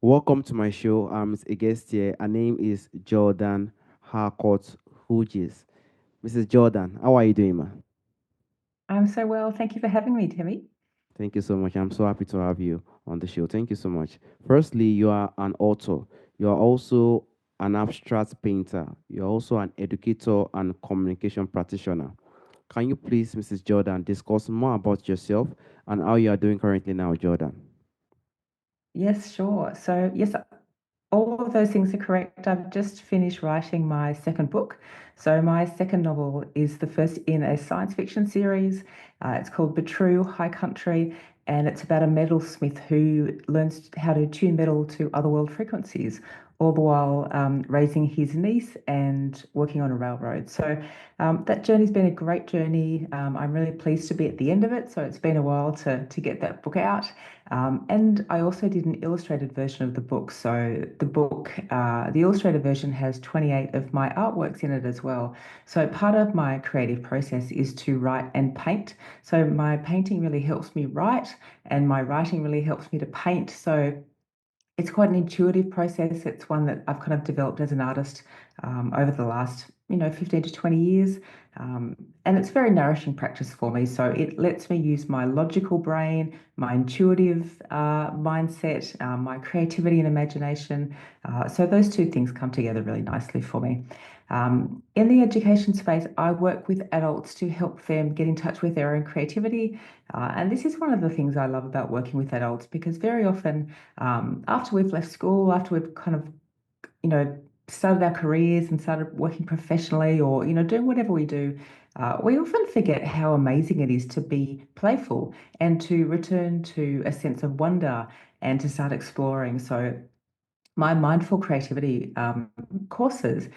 Welcome to my show. I'm a guest here. Her name is Jordan Harcourt-Hu. Mrs. Jordan, how are you doing, ma? I'm so well. Thank you for having me, Timmy. Thank you so much. I'm so happy to have you on the show. Thank you so much. Firstly, you are an author. You are also an abstract painter. You're also an educator and communication practitioner. Can you please, Mrs. Jordan, discuss more about yourself and how you are doing currently now, Jordan? Yes, sure. So, yes, all of those things are correct. I've just finished writing my second book. So, my second novel is the first in a science fiction series. It's called Betrue High Country, and it's about a metalsmith who learns how to tune metal to otherworld frequencies, all the while raising his niece and working on a railroad. So, that journey's been a great journey. I'm really pleased to be at the end of it. So, it's been a while to get that book out. And I also did an illustrated version of the book. So the illustrated version has 28 of my artworks in it as well. So part of my creative process is to write and paint. So my painting really helps me write, and my writing really helps me to paint. So it's quite an intuitive process. It's one that I've kind of developed as an artist over the last, 15 to 20 years. And it's very nourishing practice for me. So it lets me use my logical brain, my intuitive mindset, my creativity and imagination. So those two things come together really nicely for me. In the education space, I work with adults to help them get in touch with their own creativity. And this is one of the things I love about working with adults because very often, after we've left school, after we've kind of, started our careers and started working professionally or, doing whatever we do, we often forget how amazing it is to be playful and to return to a sense of wonder and to start exploring. So my mindful creativity courses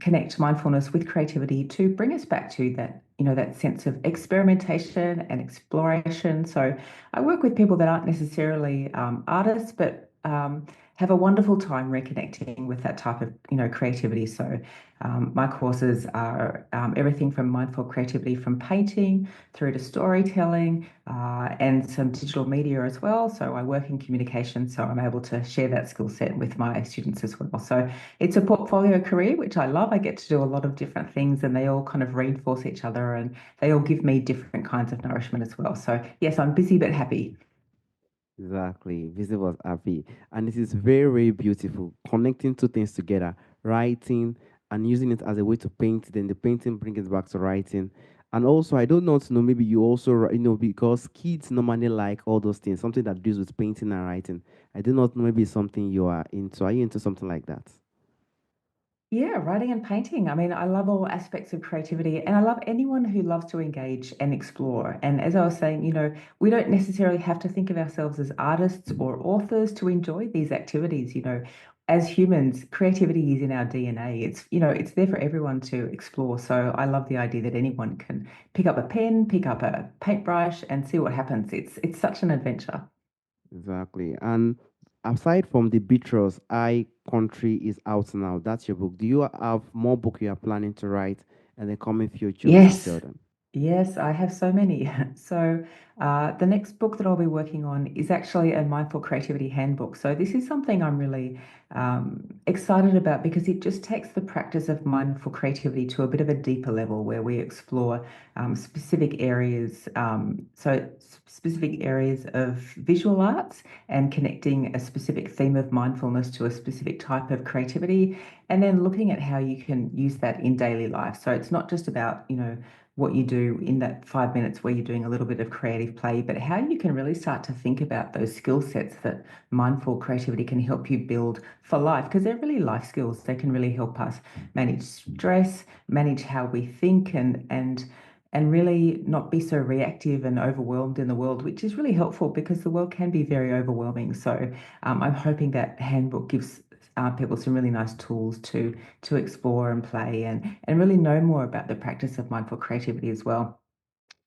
connect mindfulness with creativity to bring us back to that, that sense of experimentation and exploration. So I work with people that aren't necessarily artists, but have a wonderful time reconnecting with that type of, creativity. So my courses are everything from mindful creativity from painting through to storytelling and some digital media as well. So I work in communication, so I'm able to share that skill set with my students as well. So it's a portfolio career, which I love. I get to do a lot of different things and they all kind of reinforce each other and they all give me different kinds of nourishment as well. So yes, I'm busy but happy. Exactly. Visible as happy. And it is very, very beautiful. Connecting two things together, writing and using it as a way to paint, then the painting brings it back to writing. And also, I don't know to know, maybe you also, because kids normally like all those things, something that deals with painting and writing. I do not know, maybe it's something you are into. Are you into something like that? Yeah, writing and painting. I mean, I love all aspects of creativity and I love anyone who loves to engage and explore. And as I was saying, we don't necessarily have to think of ourselves as artists or authors to enjoy these activities. As humans, creativity is in our DNA. It's there for everyone to explore. So I love the idea that anyone can pick up a pen, pick up a paintbrush and see what happens. It's such an adventure. Exactly. And aside from the Beatrice, I Country is out now. That's your book. Do you have more book you are planning to write in the coming future, Mrs. Yes. Jordan? Yes, I have so many. So, the next book that I'll be working on is actually a mindful creativity handbook. So, this is something I'm really excited about because it just takes the practice of mindful creativity to a bit of a deeper level where we explore specific areas. Specific areas of visual arts and connecting a specific theme of mindfulness to a specific type of creativity, and then looking at how you can use that in daily life. So, it's not just about, what you do in that 5 minutes where you're doing a little bit of creative play, but how you can really start to think about those skill sets that mindful creativity can help you build for life, because they're really life skills. They can really help us manage stress, manage how we think, and really not be so reactive and overwhelmed in the world, which is really helpful because the world can be very overwhelming. So I'm hoping that handbook gives people some really nice tools to explore and play and really know more about the practice of mindful creativity as well.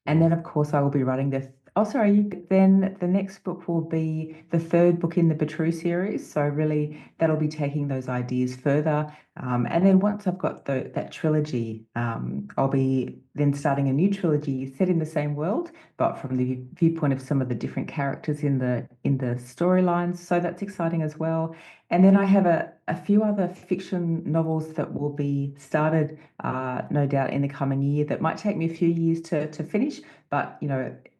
And then, of course, I will be writing Oh, sorry. Then the next book will be the third book in the Batru series. So really, that'll be taking those ideas further. And then once I've got that trilogy, I'll be then starting a new trilogy set in the same world, but from the viewpoint of some of the different characters in the storylines. So that's exciting as well. And then I have a few other fiction novels that will be started, no doubt, in the coming year. That might take me a few years to finish, but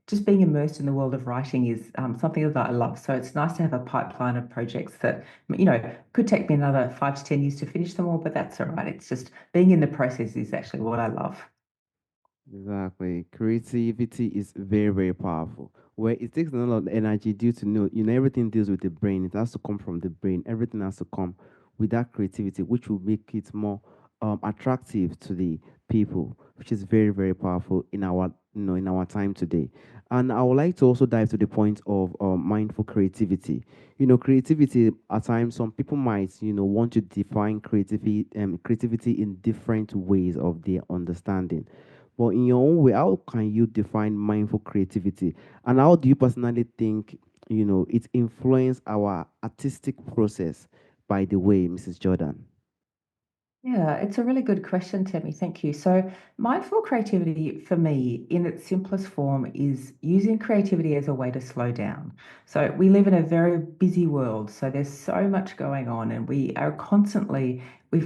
just being immersed in the world of writing is something that I love. So it's nice to have a pipeline of projects that, could take me another 5 to 10 years to finish them all, but that's all right. It's just being in the process is actually what I love. Exactly. Creativity is very, very powerful. Where it takes a lot of energy due to everything deals with the brain. It has to come from the brain. Everything has to come with that creativity, which will make it more attractive to the people, which is very, very powerful in our in our time today. And I would like to also dive to the point of mindful creativity. Creativity at times some people might want to define creativity in different ways of their understanding. But in your own way, how can you define mindful creativity? And how do you personally think, it influence our artistic process, by the way, Mrs. Jordan? Yeah, it's a really good question, Tammy. Thank you. So, mindful creativity for me, in its simplest form, is using creativity as a way to slow down. So, we live in a very busy world. So, there's so much going on, and we've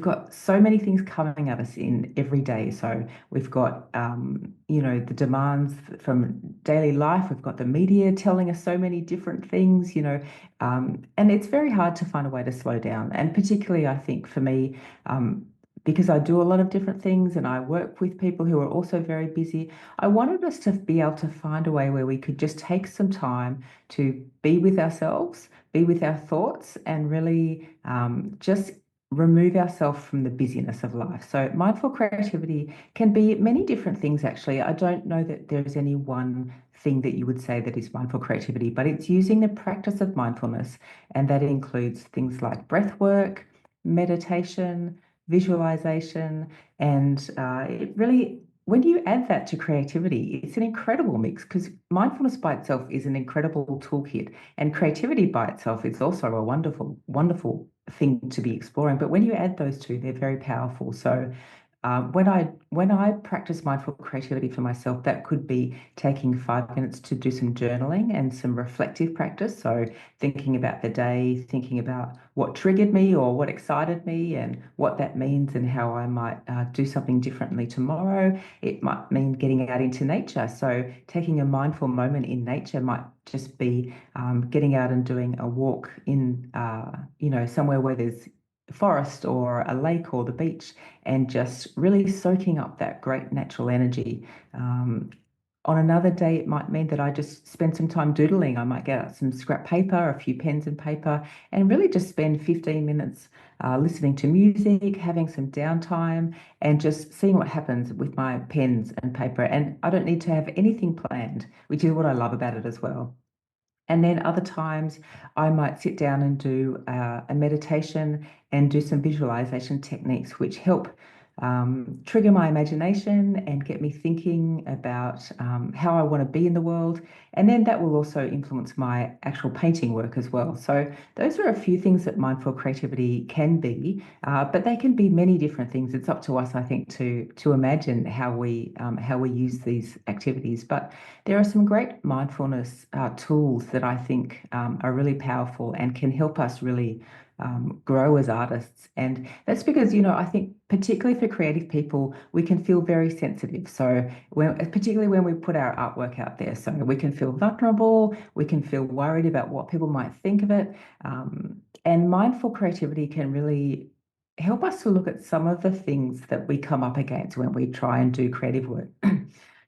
got so many things coming at us in every day. So, we've got, the demands from daily life. We've got the media telling us so many different things, and it's very hard to find a way to slow down. And particularly, I think for me, um, because I do a lot of different things and I work with people who are also very busy, I wanted us to be able to find a way where we could just take some time to be with ourselves, be with our thoughts, and really just remove ourselves from the busyness of life. So, mindful creativity can be many different things, actually. I don't know that there is any one thing that you would say that is mindful creativity, but it's using the practice of mindfulness, and that includes things like breath work, meditation, visualization, and it really, when you add that to creativity, it's an incredible mix because mindfulness by itself is an incredible toolkit, and creativity by itself is also a wonderful, wonderful thing to be exploring. But when you add those two, they're very powerful. So when I practice mindful creativity for myself, that could be taking 5 minutes to do some journaling and some reflective practice. So thinking about the day, thinking about what triggered me or what excited me, and what that means, and how I might do something differently tomorrow. It might mean getting out into nature. So taking a mindful moment in nature might just be getting out and doing a walk in, somewhere where there's forest or a lake or the beach, and just really soaking up that great natural energy. Um, on another day, it might mean that I just spend some time doodling. I might get out some scrap paper, a few pens and paper, and really just spend 15 minutes listening to music, having some downtime, and just seeing what happens with my pens and paper. And I don't need to have anything planned, which is what I love about it as well. And then other times I might sit down and do a meditation and do some visualization techniques, which help trigger my imagination and get me thinking about how I want to be in the world. And then that will also influence my actual painting work as well. So those are a few things that mindful creativity can be, but they can be many different things. It's up to us, I think, to imagine how we use these activities. But there are some great mindfulness tools that I think are really powerful and can help us really grow as artists. And that's because, I think particularly for creative people, we can feel very sensitive. So particularly when we put our artwork out there, so we can feel vulnerable, we can feel worried about what people might think of it. And mindful creativity can really help us to look at some of the things that we come up against when we try and do creative work.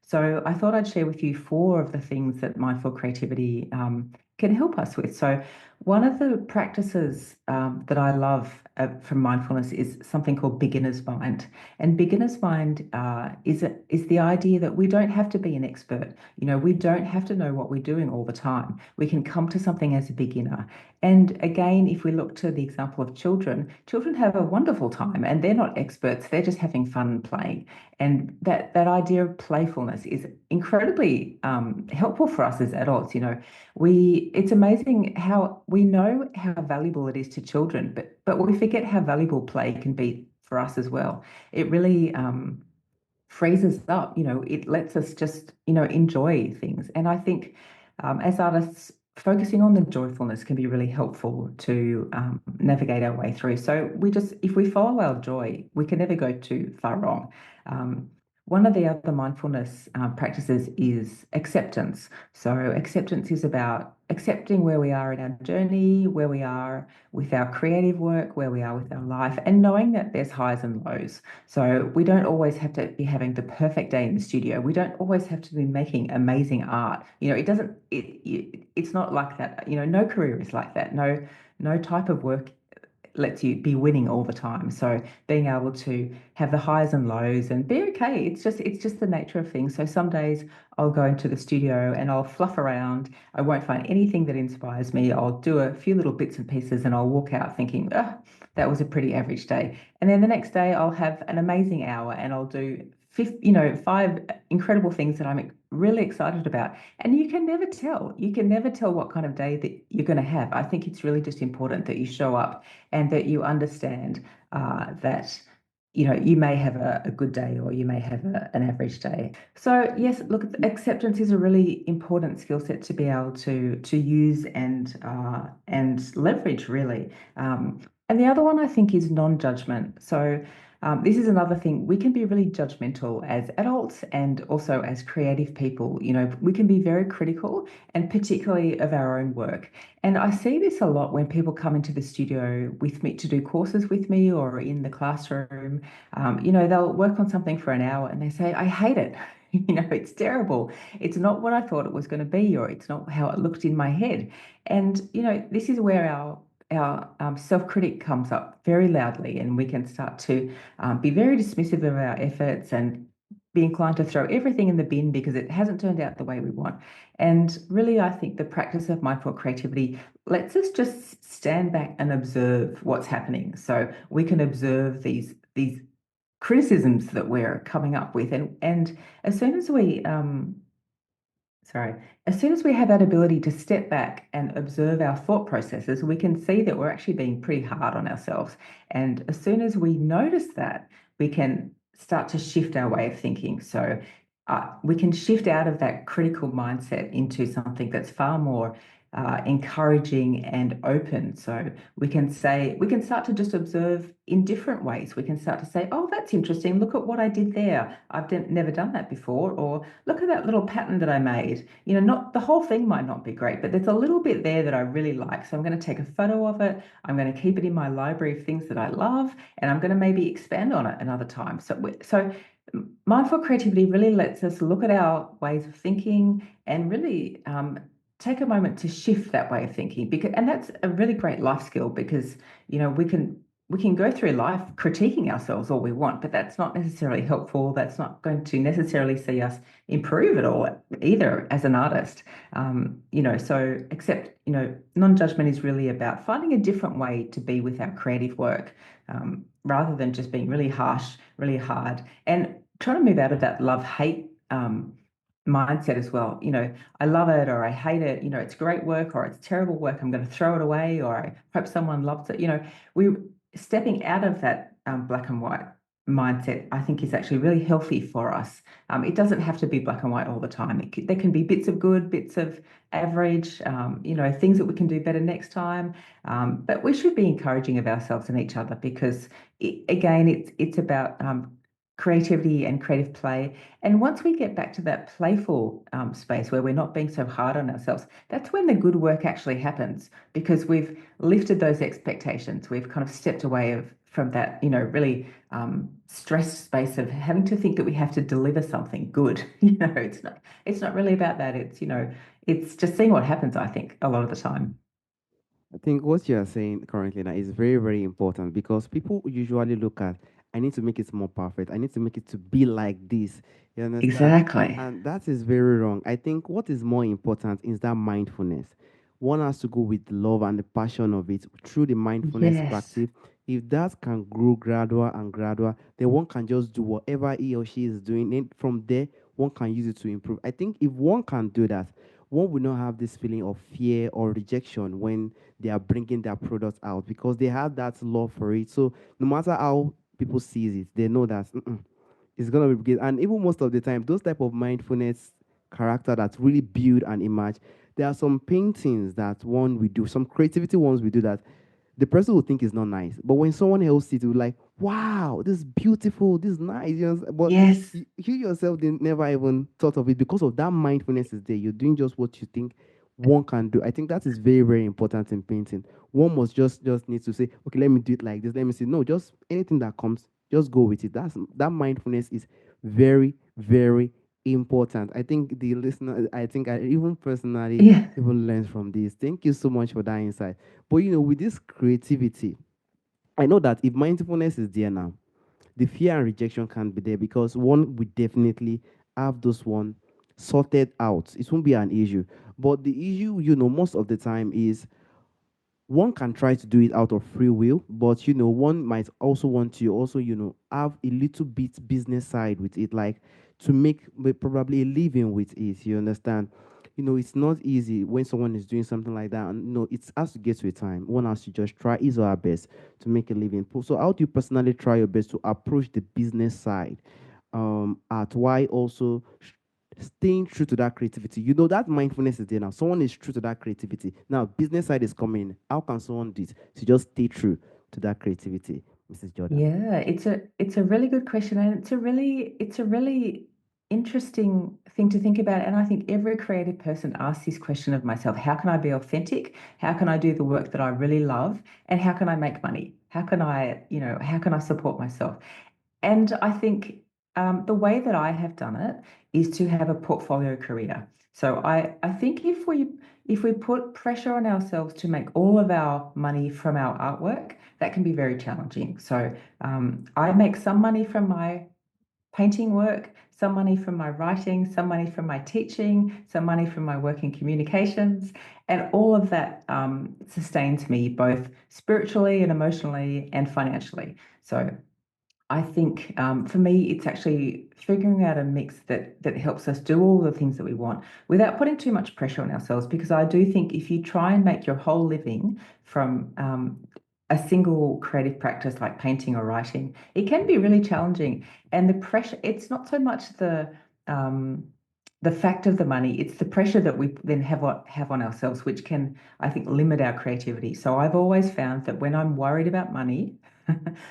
So I thought I'd share with you four of the things that mindful creativity can help us with. So, one of the practices that I love from mindfulness is something called beginner's mind. And beginner's mind is the idea that we don't have to be an expert. We don't have to know what we're doing all the time. We can come to something as a beginner. And again, if we look to the example of children, children have a wonderful time and they're not experts, they're just having fun and playing. And that idea of playfulness is incredibly helpful for us as adults. It's amazing how we know how valuable it is to children, but we forget how valuable play can be for us as well. It really frees us up. It lets us just, enjoy things. And I think as artists, focusing on the joyfulness can be really helpful to navigate our way through. So if we follow our joy, we can never go too far wrong. Um, One of the other mindfulness practices is acceptance. So, acceptance is about accepting where we are in our journey, where we are with our creative work, where we are with our life, and knowing that there's highs and lows. So we don't always have to be having the perfect day in the studio. We don't always have to be making amazing art. It's not like that. No career is like that. No type of work lets you be winning all the time. So being able to have the highs and lows and be okay. It's just the nature of things. So some days I'll go into the studio and I'll fluff around. I won't find anything that inspires me. I'll do a few little bits and pieces and I'll walk out thinking, that was a pretty average day. And then the next day I'll have an amazing hour and I'll do five incredible things that I'm really excited about. And you can never tell. You can never tell what kind of day that you're going to have. I think it's really just important that you show up and that you understand that you may have a good day or you may have an average day. So yes, look, acceptance is a really important skill set to be able to use and leverage really. And the other one I think is non-judgment. So this is another thing. We can be really judgmental as adults and also as creative people. We can be very critical and particularly of our own work. And I see this a lot when people come into the studio with me to do courses with me or in the classroom. They'll work on something for an hour and they say, I hate it. It's terrible. It's not what I thought it was going to be, or it's not how it looked in my head. And, this is where our self-critic comes up very loudly, and we can start to be very dismissive of our efforts and be inclined to throw everything in the bin because it hasn't turned out the way we want. And really, I think the practice of mindful creativity lets us just stand back and observe what's happening. So we can observe these criticisms that we're coming up with, and as soon as we sorry, as soon as we have that ability to step back and observe our thought processes, we can see that we're actually being pretty hard on ourselves. And as soon as we notice that, we can start to shift our way of thinking. So we can shift out of that critical mindset into something that's far more encouraging and open. So we can start to just observe in different ways. We can start to say, oh, that's interesting. Look at what I did there. Never done that before. Or look at that little pattern that I made. Not the whole thing might not be great, but there's a little bit there that I really like. So I'm going to take a photo of it. I'm going to keep it in my library of things that I love, and I'm going to maybe expand on it another time. So mindful creativity really lets us look at our ways of thinking and really take a moment to shift that way of thinking, and that's a really great life skill because we can go through life critiquing ourselves all we want, but that's not necessarily helpful. That's not going to necessarily see us improve at all either as an artist. So except, non-judgment is really about finding a different way to be with our creative work, rather than just being really harsh, really hard, and trying to move out of that love-hate mindset as well. I love it or I hate it. It's great work or it's terrible work. I'm going to throw it away, or I hope someone loves it. We stepping out of that black and white mindset, I think, is actually really healthy for us. It doesn't have to be black and white all the time. There can be bits of good, bits of average, things that we can do better next time. But we should be encouraging of ourselves and each other because, again, it's about creativity and creative play. And once we get back to that playful space where we're not being so hard on ourselves, that's when the good work actually happens because we've lifted those expectations. We've kind of stepped away from that, really stressed space of having to think that we have to deliver something good. It's not really about that. It's just seeing what happens, I think, a lot of the time. I think what you are saying currently now is very, very important because people usually look at, I need to make it more perfect. I need to make it to be like this. You understand? Exactly. And that is very wrong. I think what is more important is that mindfulness. One has to go with the love and the passion of it through the mindfulness Yes. practice. If that can grow gradual and gradual, then one can just do whatever he or she is doing. And from there, one can use it to improve. I think if one can do that, one will not have this feeling of fear or rejection when they are bringing their products out because they have that love for it. So no matter how people sees it, they know that it's gonna be good. And even most of the time, those type of mindfulness character that really build an image. There are some paintings that one we do, some creativity ones we do that the person will think it's not nice. But when someone else sees it, will like, wow, this is beautiful, this is nice. You know, but Yes. you yourself didn't never even thought of it because of that mindfulness is there. You're doing just what you think one can do. I think that is very, very important in painting. One must just need to say, okay, let me do it like this. Let me see. No, just anything that comes, just go with it. That mindfulness is very, very important. I think the listener, I think I even personally Yeah. even learned from this. Thank you so much for that insight. But with this creativity, I know that if mindfulness is there now, the fear and rejection can't be there because one would definitely have those one sorted out. It won't be an issue. But the issue, most of the time is one can try to do it out of free will, but one might also want to also, have a little bit business side with it, like to make probably a living with it. You understand? It's not easy when someone is doing something like that, and it has to get to a time. One has to just try his or her best to make a living. So, how do you personally try your best to approach the business side? At why also staying true to that creativity. That mindfulness is there now. Someone is true to that creativity. Now, business side is coming. How can someone do it to just stay true to that creativity, Mrs. Jordan? Yeah, it's a really good question, and it's a really interesting thing to think about. And I think every creative person asks this question of myself: How can I be authentic? How can I do the work that I really love? And how can I make money? How can I support myself? And I think the way that I have done it is to have a portfolio career. So I think if we put pressure on ourselves to make all of our money from our artwork, that can be very challenging. So I make some money from my painting work, some money from my writing, some money from my teaching, some money from my work in communications, and all of that sustains me both spiritually and emotionally and financially. So I think for me, it's actually figuring out a mix that helps us do all the things that we want without putting too much pressure on ourselves. Because I do think if you try and make your whole living from a single creative practice like painting or writing, it can be really challenging. And the pressure, it's not so much the fact of the money, it's the pressure that we then have on ourselves, which can, I think, limit our creativity. So I've always found that when I'm worried about money,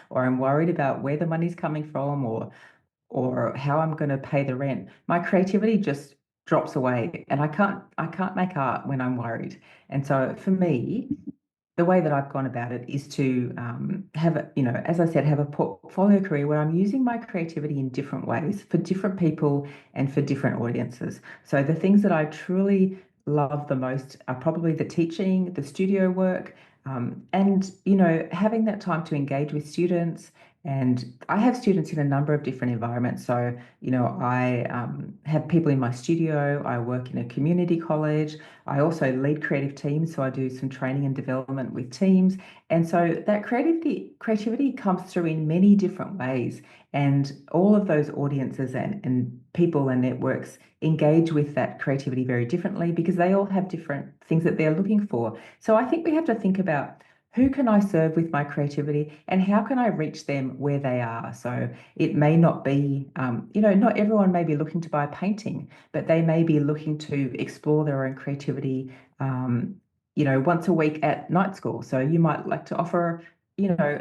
or I'm worried about where the money's coming from or how I'm going to pay the rent, my creativity just drops away and I can't make art when I'm worried. And so for me, the way that I've gone about it is to as I said, have a portfolio career where I'm using my creativity in different ways for different people and for different audiences. So the things that I truly love the most are probably the teaching, the studio work, and having that time to engage with students. And I have students in a number of different environments. So I have people in my studio. I work in a community college. I also lead creative teams, so I do some training and development with teams. And so that creativity comes through in many different ways. And all of those audiences and people and networks engage with that creativity very differently because they all have different things that they're looking for. So I think we have to think about who can I serve with my creativity and how can I reach them where they are? So it may not be, not everyone may be looking to buy a painting, but they may be looking to explore their own creativity, once a week at night school. So you might like to offer,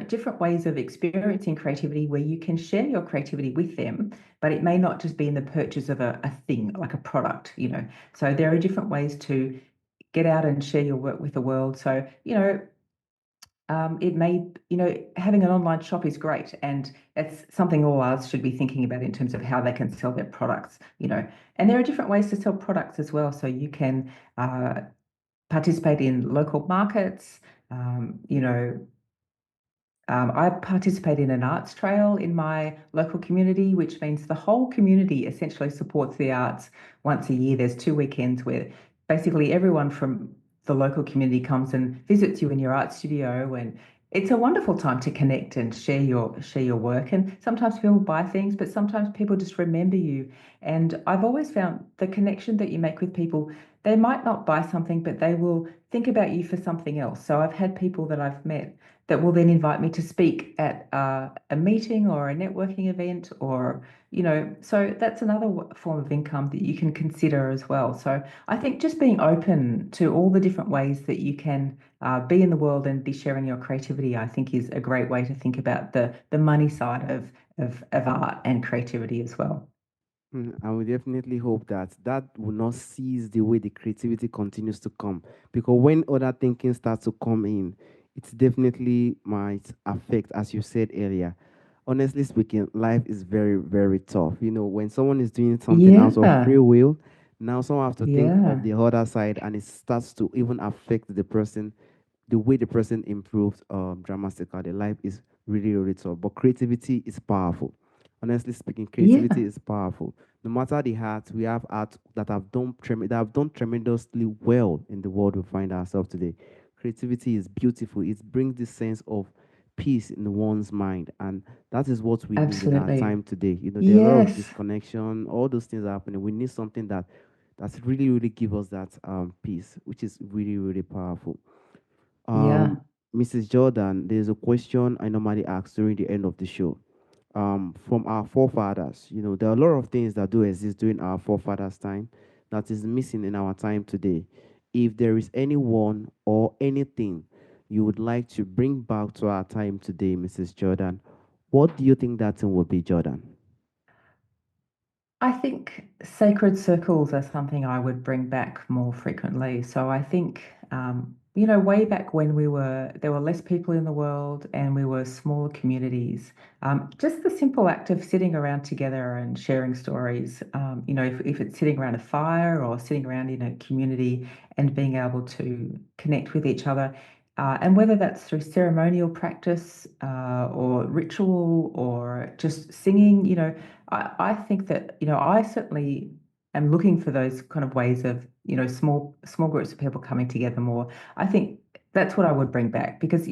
different ways of experiencing creativity where you can share your creativity with them, but it may not just be in the purchase of a thing like a product. So there are different ways to get out and share your work with the world. So, it may, having an online shop is great, and it's something all artists should be thinking about in terms of how they can sell their products. And there are different ways to sell products as well. So you can participate in local markets, um, you know, I participate in an arts trail in my local community, which means the whole community essentially supports the arts once a year. There's 2 weekends where basically everyone from the local community comes and visits you in your art studio, and it's a wonderful time to connect and share your work. And sometimes people buy things, but sometimes people just remember you. And I've always found the connection that you make with people, they might not buy something, but they will think about you for something else. So I've had people that I've met that will then invite me to speak at a meeting or a networking event, so that's another form of income that you can consider as well. So I think just being open to all the different ways that you can be in the world and be sharing your creativity, I think is a great way to think about the money side of art and creativity as well. I will definitely hope that that will not cease the way the creativity continues to come. Because when other thinking starts to come in, it definitely might affect, as you said earlier. Honestly speaking, life is very, very tough. When someone is doing something out of free Yeah, will, now someone have to think of yeah, the other side, and it starts to even affect the person, the way the person improves dramatically. The life is really, really tough. But creativity is powerful. Honestly speaking, creativity yeah, is powerful. No matter the art, we have art that have done tremendously well in the world we find ourselves today. Creativity is beautiful. It brings this sense of peace in one's mind, and that is what we need in our absolutely. time today. There are a lot of Yes, disconnection. All those things are happening. We need something that's really, really give us that peace, which is really, really powerful. yeah. Um, Mrs. Jordan, there's a question I normally ask during the end of the show. From our forefathers, there are a lot of things that do exist during our forefathers' time that is missing in our time today. If there is anyone or anything you would like to bring back to our time today, Mrs. Jordan, what do you think that thing would be, Jordan? I think sacred circles are something I would bring back more frequently. So I think, way back when there were less people in the world and we were smaller communities, just the simple act of sitting around together and sharing stories, if it's sitting around a fire or sitting around in a community and being able to connect with each other. And whether that's through ceremonial practice or ritual or just singing, I think that, I certainly am looking for those kind of ways of, small groups of people coming together more. I think that's what I would bring back because,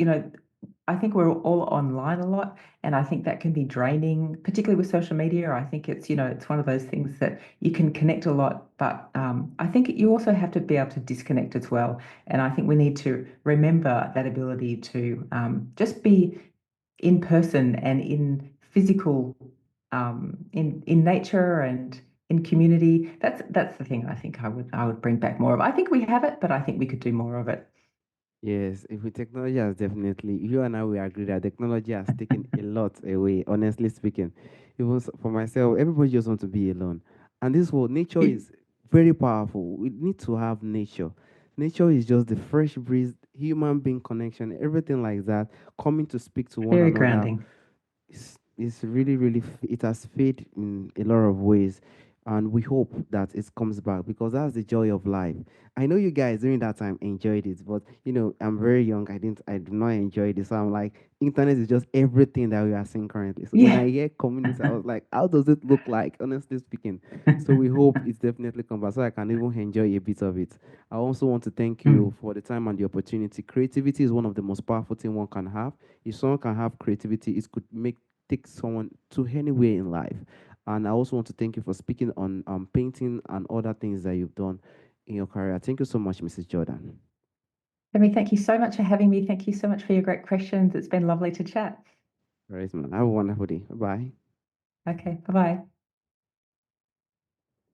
I think we're all online a lot, and I think that can be draining, particularly with social media. I think it's one of those things that you can connect a lot, but I think you also have to be able to disconnect as well. And I think we need to remember that ability to just be in person and in physical, in nature and in community. That's the thing I think I would bring back more of. I think we have it, but I think we could do more of it. Yes, if with technology has definitely, you and I will agree that technology has taken a lot away, honestly speaking. Even for myself, everybody just wants to be alone. And this world, nature It, is very powerful. We need to have nature. Nature is just the fresh breeze, human being connection, everything like that, coming to speak to one very another. grounding. It's really, really, it has faded in a lot of ways. And we hope that it comes back because that's the joy of life. I know you guys during that time enjoyed it, but I'm very young. I did not enjoy this. So I'm like, internet is just everything that we are seeing currently. So when Yeah. I hear community, I was like, how does it look like, honestly speaking? So we hope it's definitely come back so I can even enjoy a bit of it. I also want to thank you Mm. for the time and the opportunity. Creativity is one of the most powerful things one can have. If someone can have creativity, it could take someone to anywhere in life. And I also want to thank you for speaking on painting and other things that you've done in your career. Thank you so much, Mrs. Jordan. Amy, thank you so much for having me. Thank you so much for your great questions. It's been lovely to chat. All right, man. Have a wonderful day. Bye bye. Okay, bye bye.